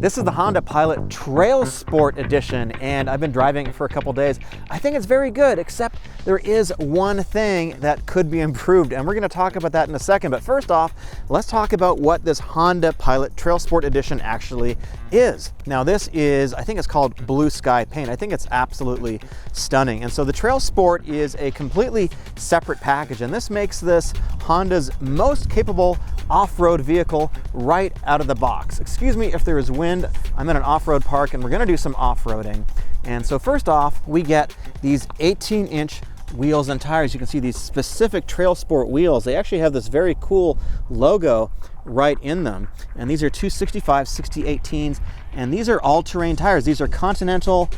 This is the Honda Pilot TrailSport edition, and I've been driving it for a couple days. I think it's very good, except there is one thing that could be improved, and we're going to talk about that in a second. But first off, let's talk about what this Honda Pilot TrailSport edition actually is. Now this is, I think it's called Blue Sky Paint. I think it's absolutely stunning. And so the TrailSport is a completely separate package, and this makes this Honda's most capable off-road vehicle right out of the box. Excuse me if there is wind. I'm at an off-road park and we're gonna do some off-roading. And so first off, we get these 18-inch wheels and tires. You can see these specific TrailSport wheels. They actually have this very cool logo right in them. And these are 265 60/18s, and these are all-terrain tires. These are Continental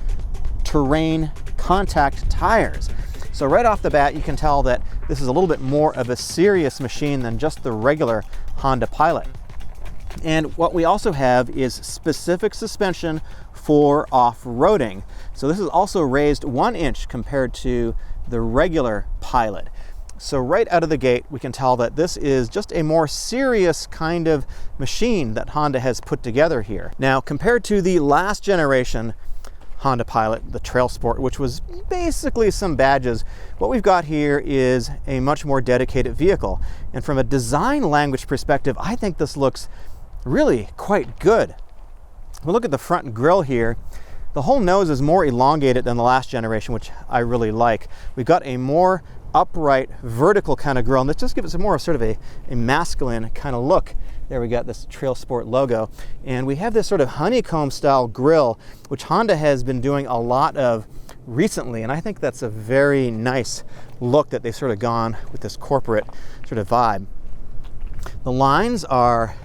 terrain contact tires. So right off the bat, you can tell that this is a little bit more of a serious machine than just the regular Honda Pilot. And what we also have is specific suspension for off-roading. So this is also raised 1 inch compared to the regular Pilot. So right out of the gate, we can tell that this is just a more serious kind of machine that Honda has put together here. Now, compared to the last generation Honda Pilot, the TrailSport, which was basically some badges, what we've got here is a much more dedicated vehicle. And from a design language perspective, I think this looks really quite good. We'll look at the front grille here. The whole nose is more elongated than the last generation, which I really like. We've got a more upright, vertical kind of grille, and this just gives it more of sort of a masculine kind of look. There we got this TrailSport logo, and we have this sort of honeycomb style grille, which Honda has been doing a lot of recently, and I think that's a very nice look that they've sort of gone with this corporate sort of vibe. The lines are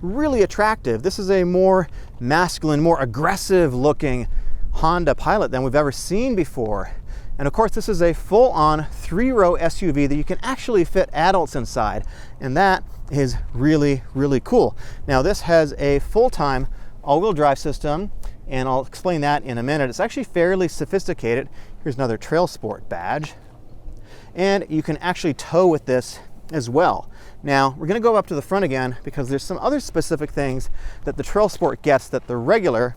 really attractive. This is a more masculine, more aggressive looking Honda Pilot than we've ever seen before. And of course, this is a full-on 3-row SUV that you can actually fit adults inside, and that is really, really cool. Now, this has a full-time all-wheel drive system, and I'll explain that in a minute. It's actually fairly sophisticated. Here's another TrailSport badge. And you can actually tow with this as well. Now, we're going to go up to the front again because there's some other specific things that the TrailSport gets that the regular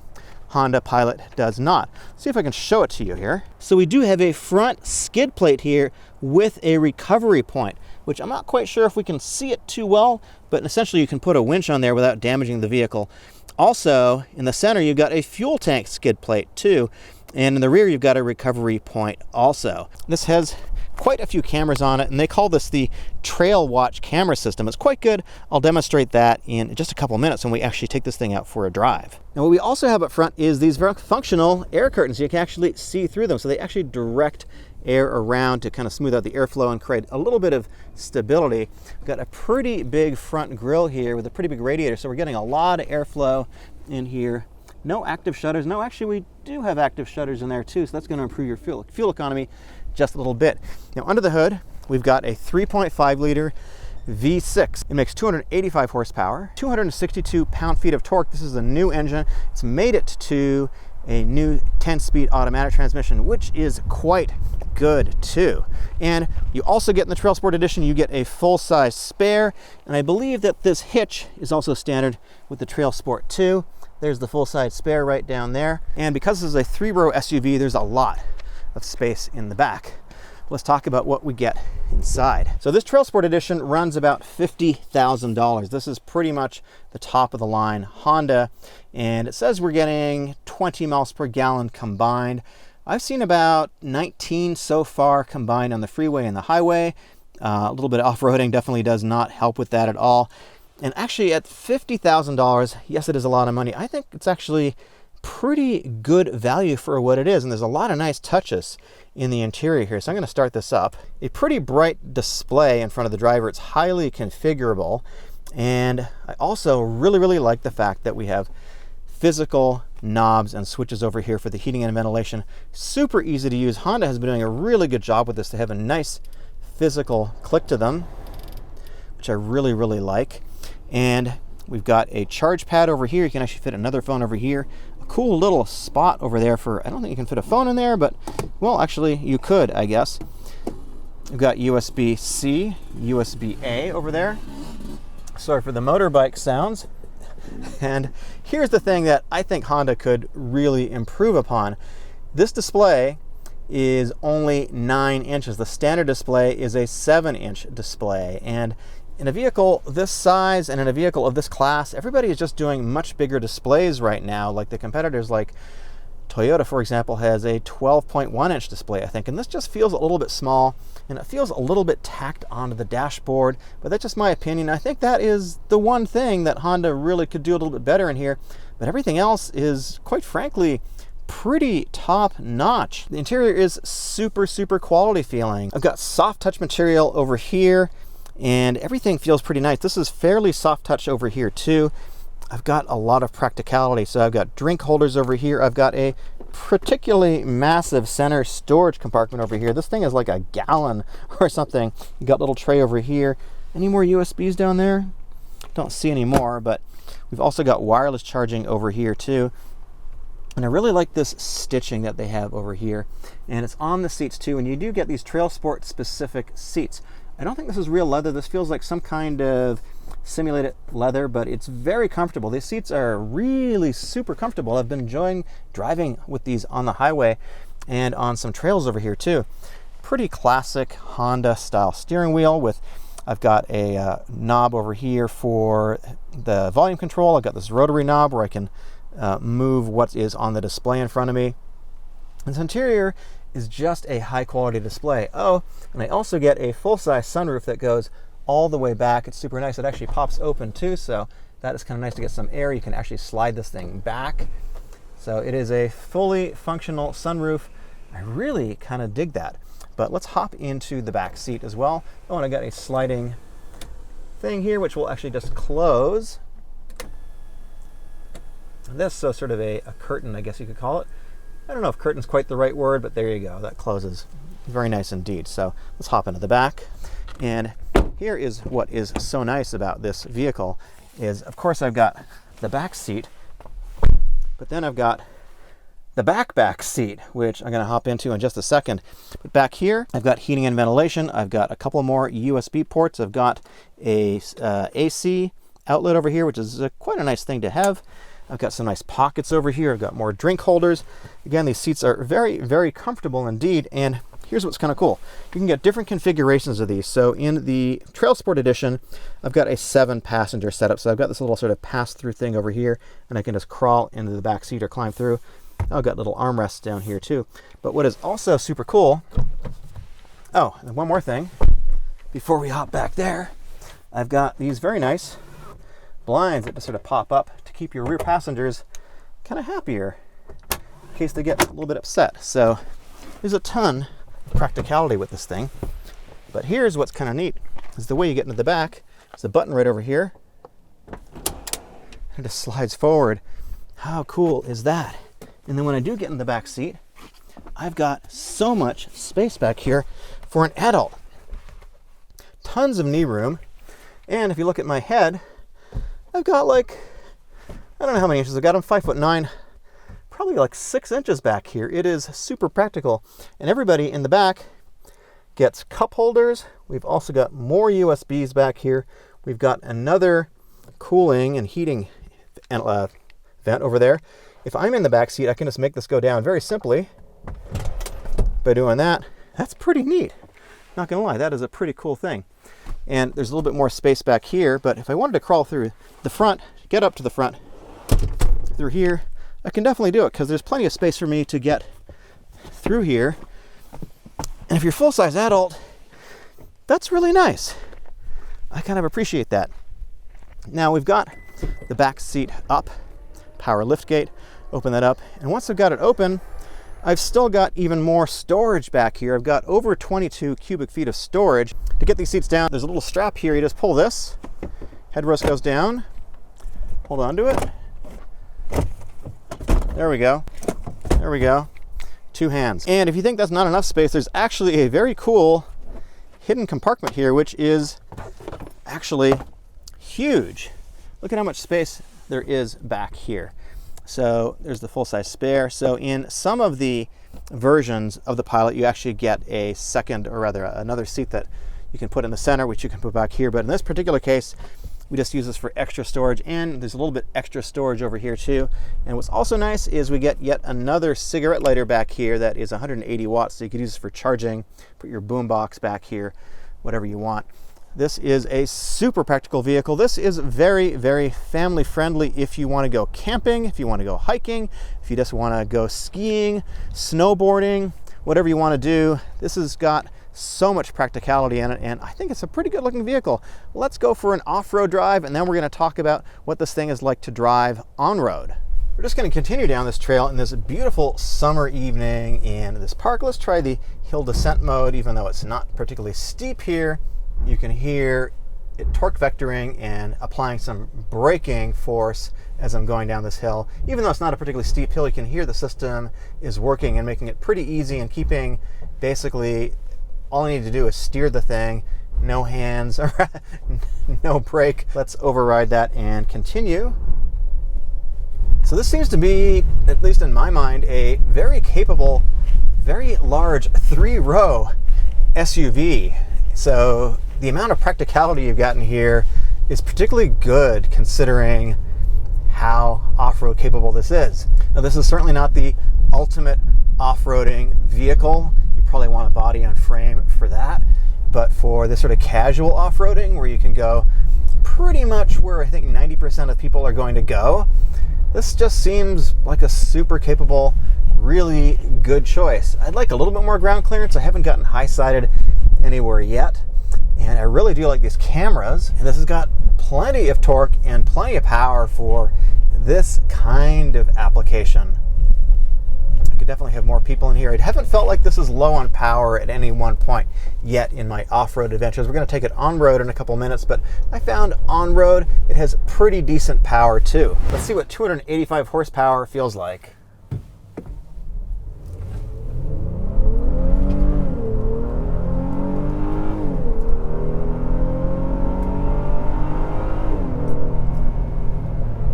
Honda Pilot does not. Let's see if I can show it to you here. So we do have a front skid plate here with a recovery point, which I'm not quite sure if we can see it too well, but essentially you can put a winch on there without damaging the vehicle. Also, in the center, you've got a fuel tank skid plate too, and in the rear, you've got a recovery point also. This has quite a few cameras on it, and they call this the Trail Watch camera system. It's quite good. I'll demonstrate that in just a couple minutes when we actually take this thing out for a drive. Now, what we also have up front is these very functional air curtains. You can actually see through them, so they actually direct air around to kind of smooth out the airflow and create a little bit of stability. We've got a pretty big front grille here with a pretty big radiator, so we're getting a lot of airflow in here. No active shutters. No, actually we do have active shutters in there too, so that's going to improve your fuel economy just a little bit. Now, under the hood, we've got a 3.5 liter V6. It makes 285 horsepower, 262 pound-feet of torque. This is a new engine. It's made it to a new 10-speed automatic transmission, which is quite good too. And you also get in the TrailSport edition, you get a full-size spare, and I believe that this hitch is also standard with the TrailSport 2. There's the full-size spare right down there. And because this is a 3-row SUV, there's a lot of space in the back. Let's talk about what we get inside. So this TrailSport edition runs about $50,000. This is pretty much the top of the line Honda, and it says we're getting 20 miles per gallon combined. I've seen about 19 so far combined on the freeway and the highway. A little bit of off-roading definitely does not help with that at all. And actually at $50,000, yes, it is a lot of money. I think it's actually pretty good value for what it is, and there's a lot of nice touches in the interior here. So I'm going to start this up. A pretty bright display in front of the driver. It's highly configurable, and I also really like the fact that we have physical knobs and switches over here for the heating and ventilation. Super easy to use. Honda has been doing a really good job with this. They have a nice physical click to them, which I really like. And we've got a charge pad over here. You can actually fit another phone over here. A cool little spot over there for, I don't think you can fit a phone in there, but, well, actually you could, I guess. We've got USB-C, USB-A over there. Sorry for the motorbike sounds. And here's the thing that I think Honda could really improve upon. This display is only 9 inches. The standard display is a 7-inch display. And in a vehicle this size and in a vehicle of this class, everybody is just doing much bigger displays right now. Like the competitors, like Toyota, for example, has a 12.1-inch display, I think. And this just feels a little bit small, and it feels a little bit tacked onto the dashboard. But that's just my opinion. I think that is the one thing that Honda really could do a little bit better in here. But everything else is, quite frankly, pretty top notch. The interior is super, super quality feeling. I've got soft touch material over here, and everything feels pretty nice. This is fairly soft touch over here too. I've got a lot of practicality. So I've got drink holders over here. I've got a particularly massive center storage compartment over here. This thing is like a gallon or something. You got a little tray over here. Any more USBs down there? Don't see any more, but we've also got wireless charging over here too. And I really like this stitching that they have over here. And it's on the seats too. And you do get these TrailSport specific seats. I don't think this is real leather. This feels like some kind of simulated leather, but it's very comfortable. These seats are really super comfortable. I've been enjoying driving with these on the highway and on some trails over here too. Pretty classic Honda style steering wheel with, I've got a knob over here for the volume control. I've got this rotary knob where I can move what is on the display in front of me. This interior is just a high quality display. Oh, and I also get a full-size sunroof that goes all the way back. It's super nice. It actually pops open too, so that is kind of nice to get some air. You can actually slide this thing back. So it is a fully functional sunroof. I really kind of dig that. But let's hop into the back seat as well. Oh, and I got a sliding thing here, which will actually just close. This is sort of a curtain, I guess you could call it. I don't know if curtain's quite the right word, but there you go. That closes very nice indeed. So let's hop into the back. And here is what is so nice about this vehicle is, of course, I've got the back seat, but then I've got the back seat, which I'm going to hop into in just a second. But back here, I've got heating and ventilation. I've got a couple more USB ports. I've got a AC outlet over here, which is quite a nice thing to have. I've got some nice pockets over here. I've got more drink holders. Again, these seats are very, very comfortable indeed. And here's what's kind of cool. You can get different configurations of these. So in the TrailSport edition, I've got a 7-passenger setup. So I've got this little sort of pass-through thing over here, and I can just crawl into the back seat or climb through. I've got little armrests down here too. But what is also super cool, oh, and one more thing, before we hop back there, I've got these very nice blinds that just sort of pop up to keep your rear passengers kind of happier in case they get a little bit upset. So there's a ton of practicality with this thing. But here's what's kind of neat, is the way you get into the back. There's a button right over here. It just slides forward. How cool is that? And then when I do get in the back seat, I've got so much space back here for an adult. Tons of knee room. And if you look at my head, I've got like, I don't know how many inches I've got. I'm 5'9", probably like 6 inches back here. It is super practical. And everybody in the back gets cup holders. We've also got more USBs back here. We've got another cooling and heating vent over there. If I'm in the back seat, I can just make this go down very simply by doing that. That's pretty neat. Not gonna lie, that is a pretty cool thing. And there's a little bit more space back here, but if I wanted to crawl through the front, get up to the front through here, I can definitely do it because there's plenty of space for me to get through here. And if you're a full-size adult, that's really nice. I kind of appreciate that. Now we've got the back seat up, power lift gate, open that up. And once I've got it open, I've still got even more storage back here. I've got over 22 cubic feet of storage. To get these seats down, there's a little strap here. You just pull this, headrest goes down, hold on to it. There we go. There we go. 2 hands. And if you think that's not enough space, there's actually a very cool hidden compartment here, which is actually huge. Look at how much space there is back here. So there's the full-size spare. So in some of the versions of the Pilot, you actually get a second, or rather another seat that you can put in the center, which you can put back here. But in this particular case, We just use this for extra storage, and there's a little bit extra storage over here too. And what's also nice is we get yet another cigarette lighter back here that is 180 watts, so you could use this for charging, put your boom box back here, whatever you want. This is a super practical vehicle. This is very, very family friendly if you want to go camping, if you want to go hiking, if you just want to go skiing, snowboarding, whatever you want to do. This has got so much practicality in it, and I think it's a pretty good looking vehicle. Let's go for an off-road drive, and then we're going to talk about what this thing is like to drive on-road. We're just going to continue down this trail in this beautiful summer evening in this park. Let's try the hill descent mode. Even though it's not particularly steep here, you can hear it torque vectoring and applying some braking force as I'm going down this hill. Even though it's not a particularly steep hill, you can hear the system is working and making it pretty easy and keeping basically all I need to do is steer the thing, no hands, no brake. Let's override that and continue. So this seems to be, at least in my mind, a very capable, very large 3-row SUV. So the amount of practicality you've gotten here is particularly good considering how off-road capable this is. Now, this is certainly not the ultimate off-roading vehicle. You probably want a body on frame for that. But for this sort of casual off-roading where you can go pretty much where I think 90% of people are going to go, this just seems like a super capable, really good choice. I'd like a little bit more ground clearance. I haven't gotten high-sided anywhere yet. And I really do like these cameras. And this has got plenty of torque and plenty of power for this kind of application. I could definitely have more people in here. I haven't felt like this is low on power at any one point yet in my off-road adventures. We're going to take it on-road in a couple minutes, but I found on-road it has pretty decent power too. Let's see what 285 horsepower feels like.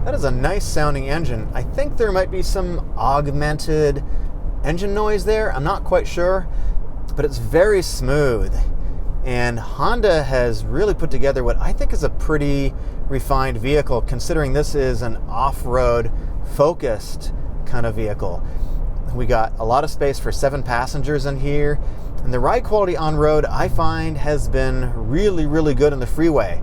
That is a nice sounding engine. I think there might be some augmented engine noise there. I'm not quite sure, but it's very smooth. And Honda has really put together what I think is a pretty refined vehicle, considering this is an off-road focused kind of vehicle. We got a lot of space for 7 passengers in here. And the ride quality on road, I find, has been really, really good on the freeway.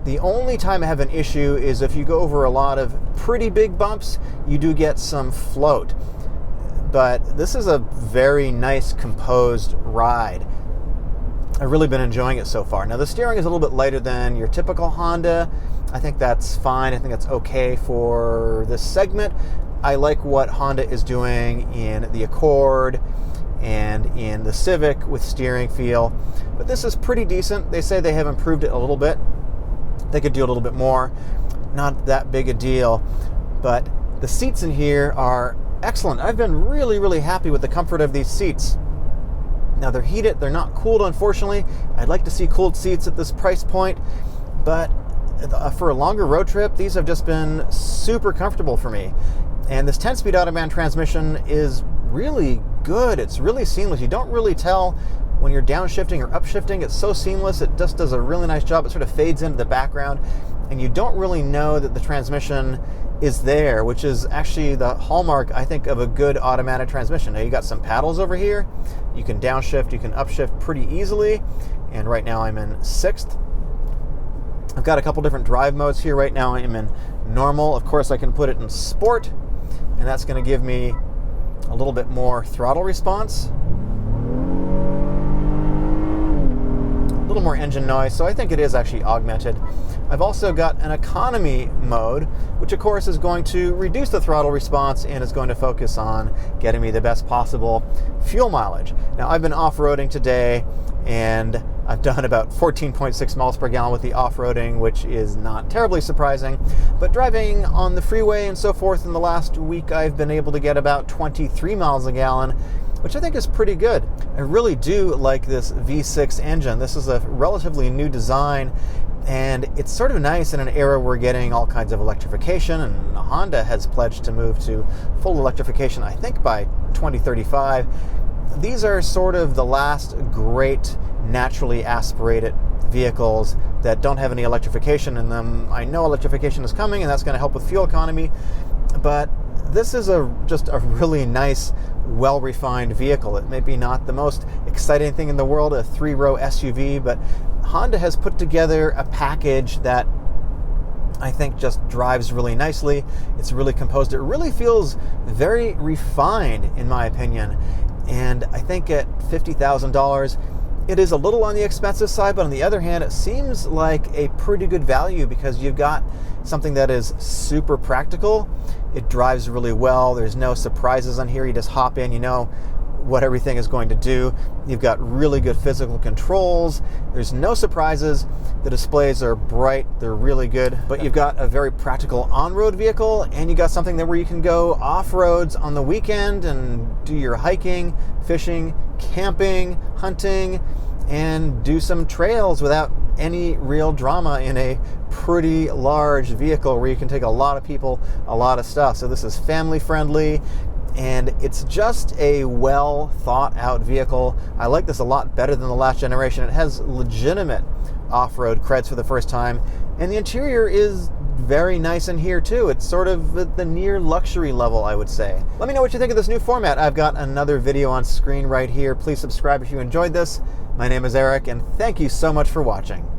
The only time I have an issue is if you go over a lot of pretty big bumps, you do get some float. But this is a very nice composed ride. I've really been enjoying it so far. Now the steering is a little bit lighter than your typical Honda. I think that's fine. I think that's okay for this segment. I like what Honda is doing in the Accord and in the Civic with steering feel. But this is pretty decent. They say they have improved it a little bit. They could do a little bit more. Not that big a deal. But the seats in here are excellent. I've been really, really happy with the comfort of these seats. Now they're heated, they're not cooled, unfortunately. I'd like to see cooled seats at this price point, but for a longer road trip, these have just been super comfortable for me. And this 10-speed automatic transmission is really good. It's really seamless. You don't really tell when you're downshifting or upshifting. It's so seamless. It just does a really nice job. It sort of fades into the background, and you don't really know that the transmission is there, which is actually the hallmark, I think, of a good automatic transmission. Now you got some paddles over here. You can downshift, you can upshift pretty easily. And right now I'm in 6th. I've got a couple different drive modes here. Right now I'm in normal. Of course I can put it in sport, and that's going to give me a little bit more throttle response. A little more engine noise, so I think it is actually augmented. I've also got an economy mode, which of course is going to reduce the throttle response and is going to focus on getting me the best possible fuel mileage. Now I've been off-roading today, and I've done about 14.6 miles per gallon with the off-roading, which is not terribly surprising. But driving on the freeway and so forth in the last week, I've been able to get about 23 miles a gallon, which I think is pretty good. I really do like this V6 engine. This is a relatively new design, and it's sort of nice in an era where we're getting all kinds of electrification, and Honda has pledged to move to full electrification, I think, by 2035. These are sort of the last great naturally aspirated vehicles that don't have any electrification in them. I know electrification is coming and that's going to help with fuel economy, but this is just a really nice, well-refined vehicle. It may be not the most exciting thing in the world, a 3-row SUV, but Honda has put together a package that I think just drives really nicely. It's really composed. It really feels very refined, in my opinion. And I think at $50,000, it is a little on the expensive side, but on the other hand, it seems like a pretty good value because you've got something that is super practical. It drives really well. There's no surprises on here. You just hop in, you know what everything is going to do. You've got really good physical controls. There's no surprises. The displays are bright. They're really good. But you've got a very practical on-road vehicle, and you got something there where you can go off-roads on the weekend and do your hiking, fishing, camping, hunting, and do some trails without any real drama in a pretty large vehicle where you can take a lot of people, a lot of stuff. So this is family friendly, and it's just a well thought out vehicle. I like this a lot better than the last generation. It has legitimate off-road creds for the first time, and the interior is very nice in here too. It's sort of at the near luxury level, I would say. Let me know what you think of this new format. I've got another video on screen right here. Please subscribe if you enjoyed this. My name is Eric, and thank you so much for watching.